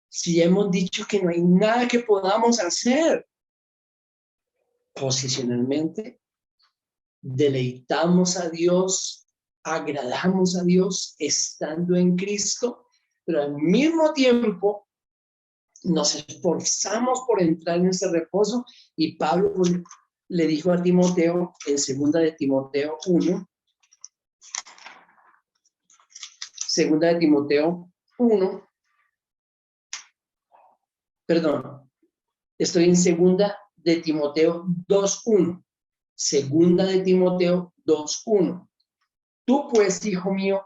Si hemos dicho que no hay nada que podamos hacer, posicionalmente, deleitamos a Dios, agradamos a Dios estando en Cristo, pero al mismo tiempo nos esforzamos por entrar en ese reposo. Y Pablo le dijo a Timoteo en 2 de Timoteo 1, 2 de Timoteo 1, perdón, estoy en 2 de Timoteo 2:1, 2 de Timoteo 2:1. Tú pues, hijo mío,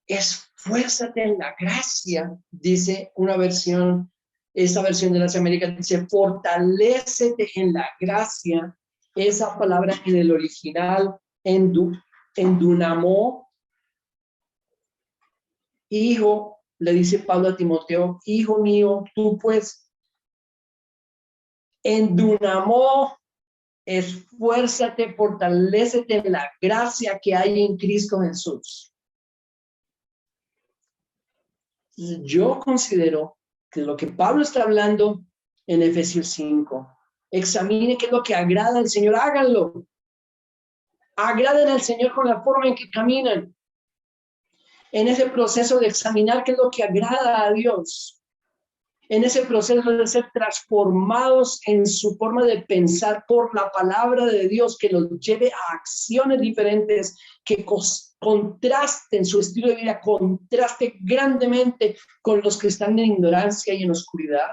esfuérzate en la gracia, dice una versión, esa versión de las Américas dice, fortalécete en la gracia. Esa palabra en el original, endunamó, hijo, le dice Pablo a Timoteo, hijo mío, tú pues, endunamó Esfuérzate, fortalécete en la gracia que hay en Cristo Jesús. Yo considero que lo que Pablo está hablando en Efesios 5, examine qué es lo que agrada al Señor, háganlo. Agraden al Señor con la forma en que caminan. En ese proceso de examinar qué es lo que agrada a Dios. En ese proceso de ser transformados en su forma de pensar por la palabra de Dios, que los lleve a acciones diferentes, que contrasten su estilo de vida, contraste grandemente con los que están en ignorancia y en oscuridad.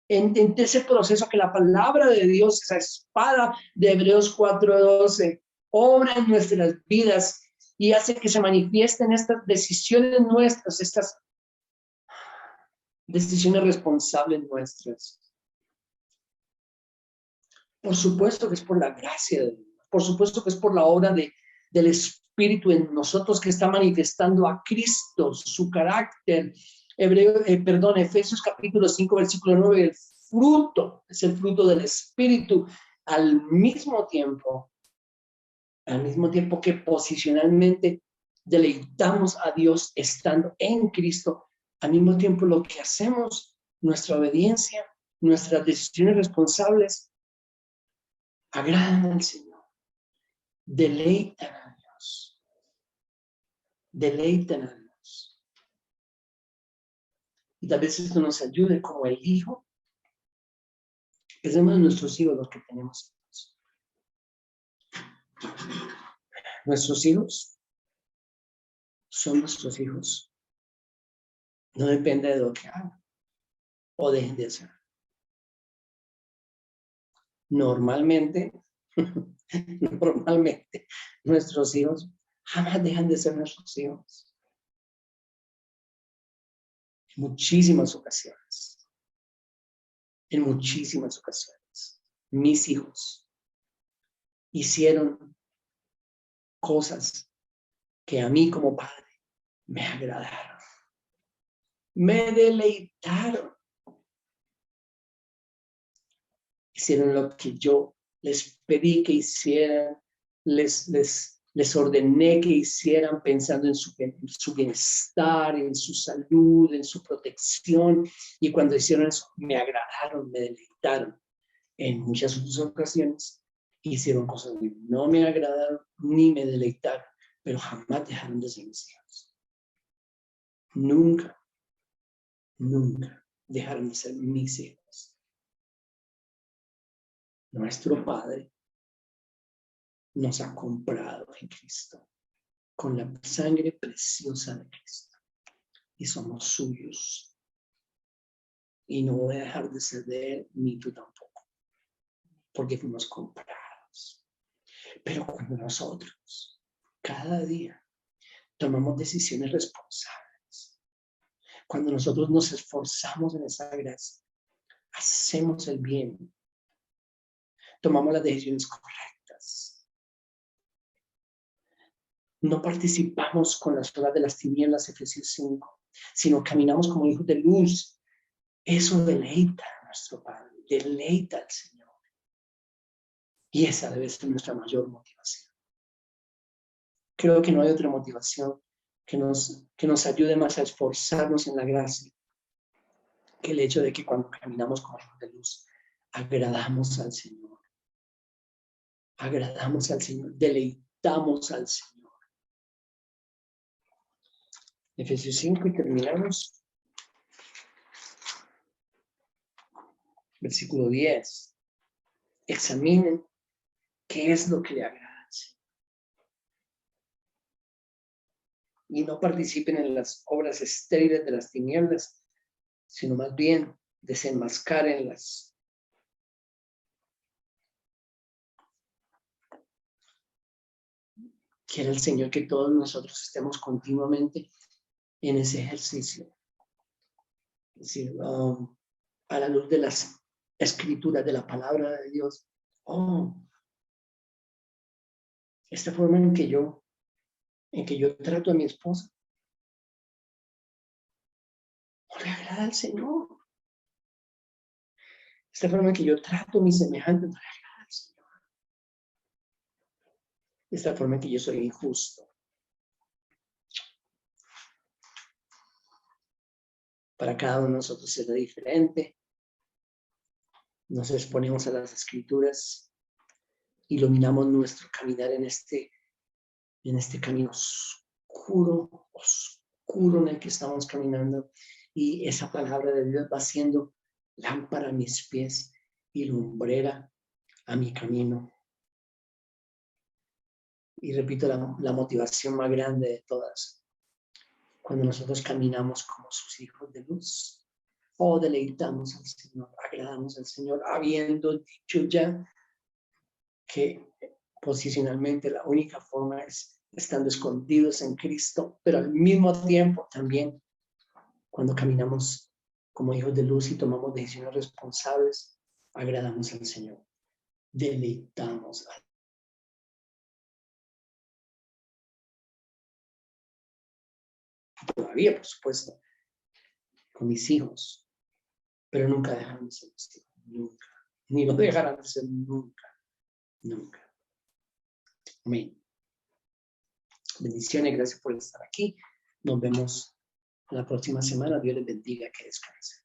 En ese proceso que la palabra de Dios, esa espada de Hebreos 4:12, obra en nuestras vidas y hace que se manifiesten estas decisiones nuestras, estas decisiones responsables nuestras. Por supuesto que es por la gracia de Dios, por supuesto que es por la obra del Espíritu en nosotros que está manifestando a Cristo, su carácter. Efesios capítulo 5, versículo 9, el fruto, es el fruto del Espíritu, al mismo tiempo que posicionalmente deleitamos a Dios estando en Cristo, al mismo tiempo lo que hacemos, nuestra obediencia, nuestras decisiones responsables, agradan al Señor, deleitan a Dios, deleitan a Dios. Y tal vez esto nos ayude como el hijo, que somos nuestros hijos los que tenemos. Nuestros hijos son nuestros hijos. No depende de lo que hagan o dejen de hacer. Normalmente nuestros hijos jamás dejan de ser nuestros hijos. En muchísimas ocasiones. Mis hijos hicieron cosas que a mí como padre me agradaron. Me deleitaron. Hicieron lo que yo les pedí que hicieran, les ordené que hicieran pensando en su bienestar, en su salud, en su protección. Y cuando hicieron eso, me agradaron, me deleitaron. En muchas otras ocasiones hicieron cosas que no me agradaron ni me deleitaron, pero jamás dejaron de ser mis hijos. Nunca dejaron de ser mis hijos. Nuestro Padre nos ha comprado en Cristo con la sangre preciosa de Cristo y somos suyos. Y no voy a dejar de ser de Él, ni tú tampoco, porque fuimos comprados. Pero cuando nosotros, cada día, tomamos decisiones responsables, cuando nosotros nos esforzamos en esa gracia, hacemos el bien, tomamos las decisiones correctas, no participamos con las obras de las tinieblas, Efesios 5, sino caminamos como hijos de luz. Eso deleita a nuestro Padre, deleita al Señor. Y esa debe ser nuestra mayor motivación. Creo que no hay otra motivación que nos ayude más a esforzarnos en la gracia que el hecho de que cuando caminamos como hijos de luz, agradamos al Señor. Agradamos al Señor, deleitamos al Señor. Efesios 5 y terminamos. Versículo 10. Examinen qué es lo que le agrada al Señor. Y no participen en las obras estériles de las tinieblas, sino más bien desenmascárenlas. Quiere el Señor que todos nosotros estemos continuamente en ese ejercicio. Es decir, a la luz de las escrituras, de la palabra de Dios. Esta forma en que yo trato a mi esposa no le agrada al Señor. Esta forma en que yo trato a mis semejantes no le agrada al Señor. esta forma en que yo soy injusto. Para cada uno de nosotros será diferente. Nos exponemos a las Escrituras, iluminamos nuestro caminar en este camino oscuro en el que estamos caminando, y esa palabra de Dios va siendo lámpara a mis pies y lumbrera a mi camino. Y repito, la motivación más grande de todas, cuando nosotros caminamos como sus hijos de luz, deleitamos al Señor, agradamos al Señor, habiendo dicho ya que posicionalmente la única forma es estando escondidos en Cristo, pero al mismo tiempo también cuando caminamos como hijos de luz y tomamos decisiones responsables, agradamos al Señor, deleitamos al todavía, por supuesto, con mis hijos, pero nunca dejarán de ser mis hijos, nunca, ni lo dejarán de ser nunca, nunca. Amén. Bendiciones, gracias por estar aquí. Nos vemos la próxima semana. Dios les bendiga, que descansen.